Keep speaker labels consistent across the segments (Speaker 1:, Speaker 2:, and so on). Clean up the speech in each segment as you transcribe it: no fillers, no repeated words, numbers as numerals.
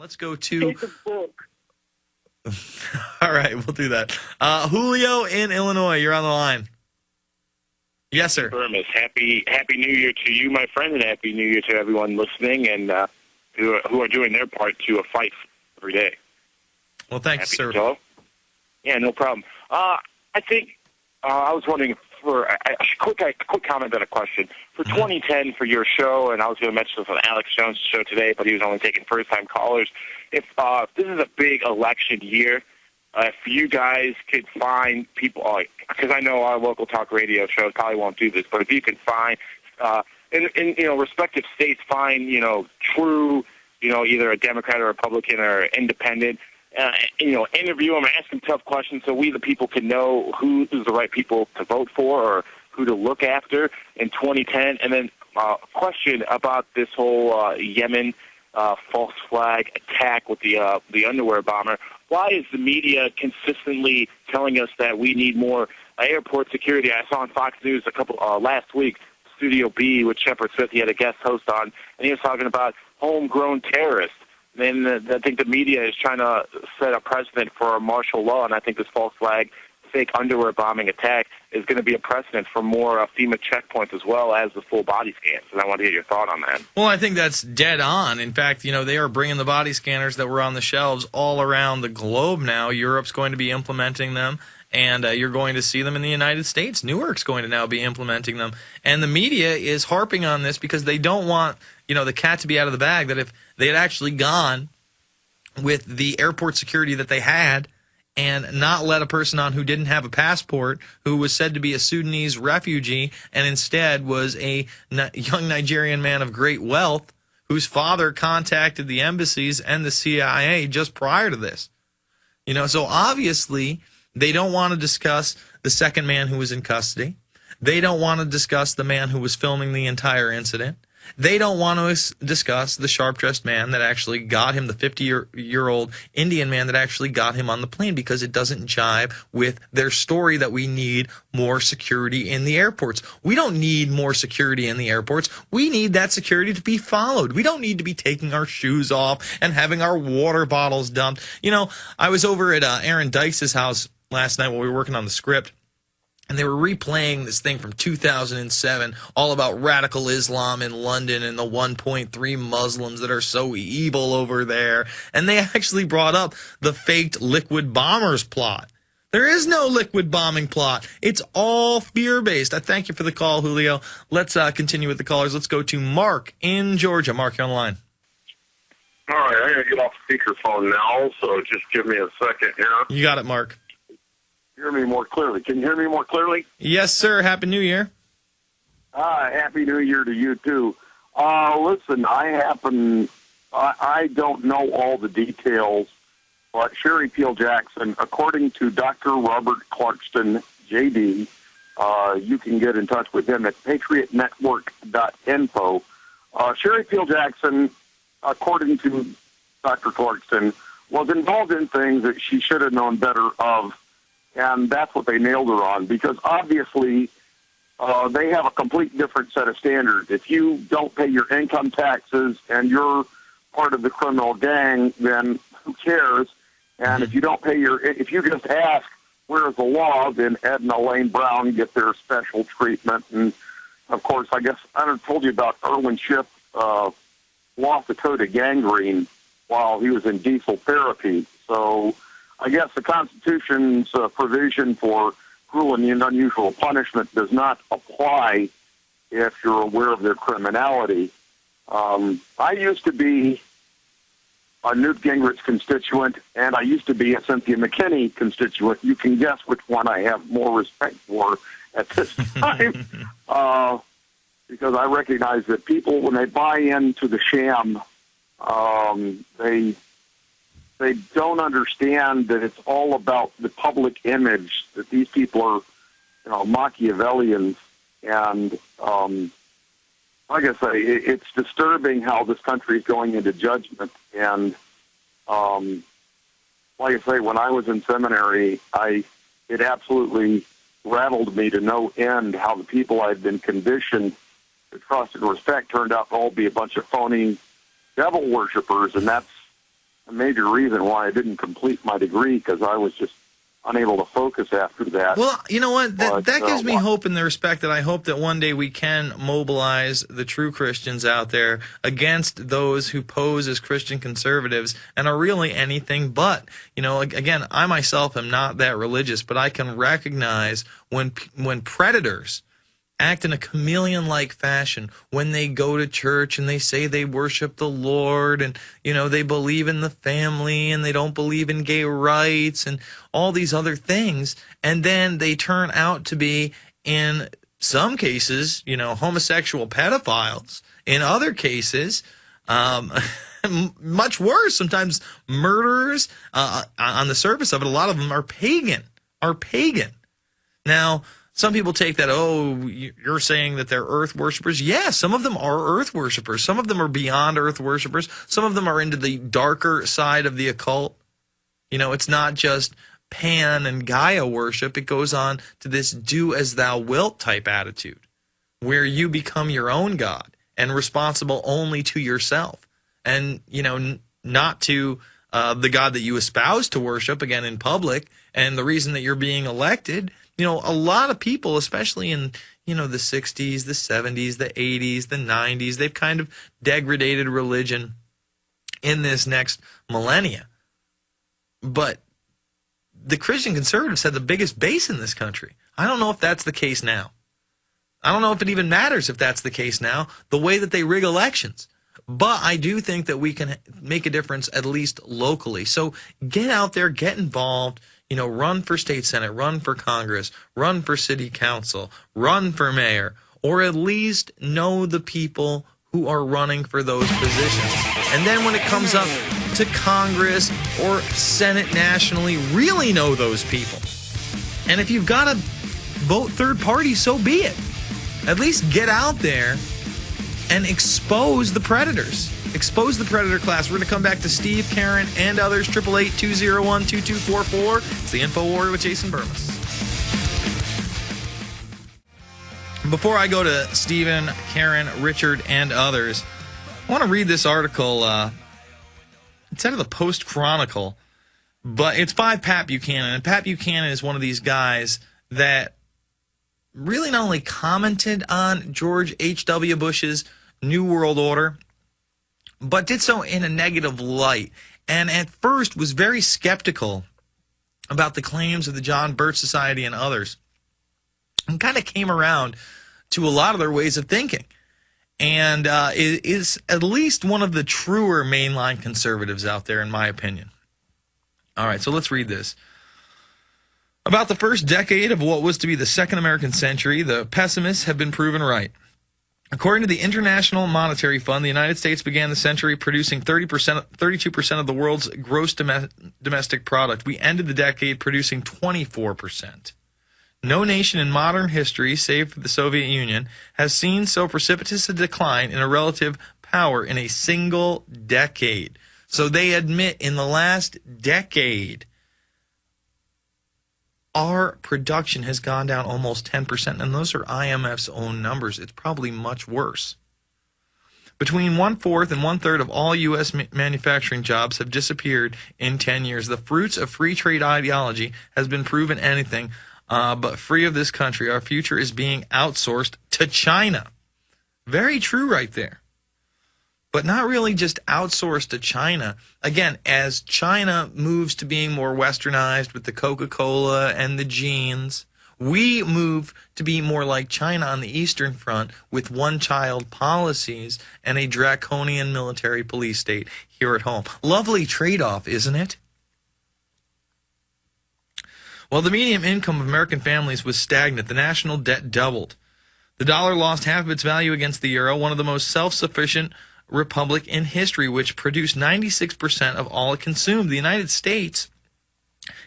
Speaker 1: Let's go to...
Speaker 2: Take a book.
Speaker 1: All right, we'll do that. Julio in Illinois, you're on the line. Yes, sir.
Speaker 3: Bermas, happy New Year to you, my friend, and Happy New Year to everyone listening and who are doing their part to fight every day.
Speaker 1: Well, thanks, sir.
Speaker 3: Hello? Yeah, no problem. I think I was wondering for a quick comment and a question. For 2010 for your show, and I was going to mention this on Alex Jones' show today, but he was only taking first-time callers. If this is a big election year, if you guys could find people, because I know our local talk radio shows probably won't do this, but if you can find, in respective states, find true, either a Democrat or Republican or independent, interview them, ask them tough questions, so we the people can know who is the right people to vote for or who to look after in 2010. And then a question about this whole Yemen false flag attack with the underwear bomber. Why is the media consistently telling us that we need more airport security? I saw on Fox News last week, Studio B with Shepard Smith. He had a guest host on, and he was talking about homegrown terrorists. And I think the media is trying to set a precedent for a martial law, and I think this false flag, fake underwear bombing attack is going to be a precedent for more FEMA checkpoints as well as the full body scans. And I want to hear your thought on that.
Speaker 1: Well, I think that's dead on. In fact, they are bringing the body scanners that were on the shelves all around the globe now. Europe's going to be implementing them, and you're going to see them in the United States. Newark's going to now be implementing them. And the media is harping on this because they don't want, the cat to be out of the bag, that if they had actually gone with the airport security that they had and not let a person on who didn't have a passport, who was said to be a Sudanese refugee, and instead was a young Nigerian man of great wealth whose father contacted the embassies and the CIA just prior to this. So obviously they don't want to discuss the second man who was in custody. They don't want to discuss the man who was filming the entire incident. They don't want to discuss the sharp-dressed man that actually got him, the 50-year-old Indian man that actually got him on the plane, because it doesn't jive with their story that we need more security in the airports. We don't need more security in the airports. We need that security to be followed. We don't need to be taking our shoes off and having our water bottles dumped. I was over at Aaron Dykes' house last night while we were working on the script, and they were replaying this thing from 2007, all about radical Islam in London and the 1.3 Muslims that are so evil over there. And they actually brought up the faked liquid bombers plot. There is no liquid bombing plot. It's all fear-based. I thank you for the call, Julio. Let's continue with the callers. Let's go to Mark in Georgia. Mark, you're on the line.
Speaker 4: All right, I'm going to get off speakerphone now, so just give me a second here.
Speaker 1: You got it, Mark.
Speaker 4: Hear me more clearly. Can you hear me more clearly?
Speaker 1: Yes, sir. Happy New Year.
Speaker 4: Happy New Year to you, too. Listen, I don't know all the details, but Sherry Peel Jackson, according to Dr. Robert Clarkston, J.D., you can get in touch with him at patriotnetwork.info. Sherry Peel Jackson, according to Dr. Clarkston, was involved in things that she should have known better of. And that's what they nailed her on, because obviously they have a complete different set of standards. If you don't pay your income taxes and you're part of the criminal gang, then who cares? And if you don't pay if you just ask, where's the law, then Ed and Elaine Brown get their special treatment. And, of course, I guess I told you about Erwin Shipp lost a toe to gangrene while he was in diesel therapy. So I guess the Constitution's provision for cruel and unusual punishment does not apply if you're aware of their criminality. I used to be a Newt Gingrich constituent, and I used to be a Cynthia McKinney constituent. You can guess which one I have more respect for at this time, because I recognize that people, when they buy into the sham, they don't understand that it's all about the public image, that these people are, Machiavellians. And like I say, it's disturbing how this country is going into judgment. And like I say, when I was in seminary, it absolutely rattled me to no end how the people I'd been conditioned to trust and respect turned out to all be a bunch of phony devil worshipers. And that's a major reason why I didn't complete my degree, because I was just unable to focus after that.
Speaker 1: Well, you know what? That gives me
Speaker 4: But,
Speaker 1: hope in the respect that I hope that one day we can mobilize the true Christians out there against those who pose as Christian conservatives and are really anything but. You know, again, I myself am not that religious, but I can recognize when predators act in a chameleon-like fashion, when they go to church and they say they worship the Lord and, you know, they believe in the family and they don't believe in gay rights and all these other things, and then they turn out to be, in some cases, you know, homosexual pedophiles. In other cases, much worse, sometimes murderers. On the surface of it, a lot of them are pagan. Now, some people take that, oh, you're saying that they're earth worshipers. Yeah, some of them are earth worshipers. Some of them are beyond earth worshipers. Some of them are into the darker side of the occult. You know, it's not just Pan and Gaia worship. It goes on to this do as thou wilt type attitude, where you become your own God and responsible only to yourself, and, you know, not to the God that you espouse to worship, again, in public, and the reason that you're being elected. You know, a lot of people, especially in, you know, the 60s, the 70s, the 80s, the 90s, they've kind of degraded religion in this next millennia. But the Christian conservatives had the biggest base in this country. I don't know if that's the case now. I don't know if it even matters if that's the case now, the way that they rig elections. But I do think that we can make a difference, at least locally. So get out there, get involved. You know, run for state senate, run for Congress, run for city council, run for mayor, or at least know the people who are running for those positions. And then when it comes up to Congress or Senate nationally, really know those people. And if you've got to vote third party, so be it. At least get out there and expose the predators. Expose the predator class. We're going to come back to Steve, Karen, and others. 888-201-2244. It's the InfoWarrior with Jason Bermas. Before I go to Stephen, Karen, Richard, and others, I want to read this article. It's out of the Post-Chronicle, but it's by Pat Buchanan. And Pat Buchanan is one of these guys that really not only commented on George H.W. Bush's New World Order, but did so in a negative light, and at first was very skeptical about the claims of the John Birch Society and others, and kind of came around to a lot of their ways of thinking, and is at least one of the truer mainline conservatives out there, in my opinion. All right, so let's read this. About the first decade of what was to be the second American century, the pessimists have been proven right. According to the International Monetary Fund, the United States began the century producing 32% of the world's gross domestic product. We ended the decade producing 24%. No nation in modern history, save for the Soviet Union, has seen so precipitous a decline in a relative power in a single decade. So they admit in the last decade, our production has gone down almost 10%, and those are IMF's own numbers. It's probably much worse. Between 1/4 and 1/3 of all U.S. manufacturing jobs have disappeared in 10 years. The fruits of free trade ideology has been proven anything but free of this country. Our future is being outsourced to China. Very true right there. But not really just outsourced to China. Again, as China moves to being more westernized with the Coca-Cola and the jeans, we move to be more like China on the Eastern Front with one-child policies and a draconian military police state here at home. Lovely trade-off, isn't it? While the median income of American families was stagnant, the national debt doubled. The dollar lost half of its value against the euro, one of the most self-sufficient republic in history, which produced 96% of all it consumed. The United States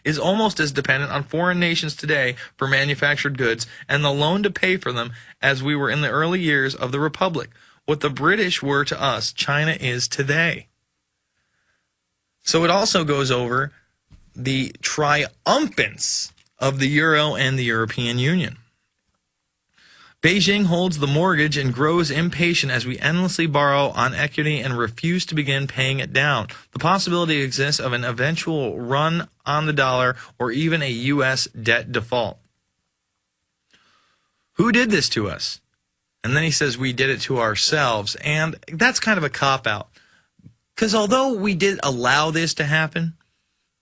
Speaker 1: is almost as dependent on foreign nations today for manufactured goods and the loan to pay for them as we were in the early years of the republic. What the British were to us, China is today. So it also goes over the triumphance of the euro and the European Union. Beijing holds the mortgage and grows impatient as we endlessly borrow on equity and refuse to begin paying it down. The possibility exists of an eventual run on the dollar or even a U.S. debt default. Who did this to us? And then he says we did it to ourselves. And that's kind of a cop-out. Because although we did allow this to happen,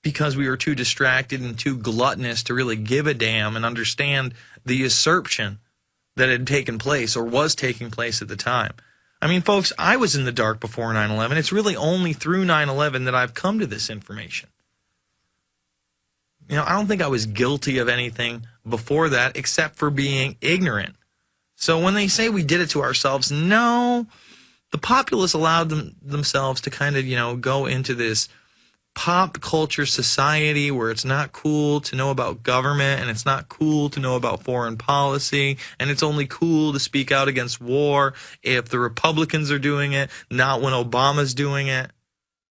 Speaker 1: because we were too distracted and too gluttonous to really give a damn and understand the usurpation that had taken place or was taking place at the time. I mean, folks, I was in the dark before 9/11. It's really only through 9/11 that I've come to this information. You know, I don't think I was guilty of anything before that except for being ignorant. So when they say we did it to ourselves, no, the populace allowed themselves to kind of, you know, go into this pop culture society where it's not cool to know about government and it's not cool to know about foreign policy and it's only cool to speak out against war if the Republicans are doing it, not when Obama's doing it.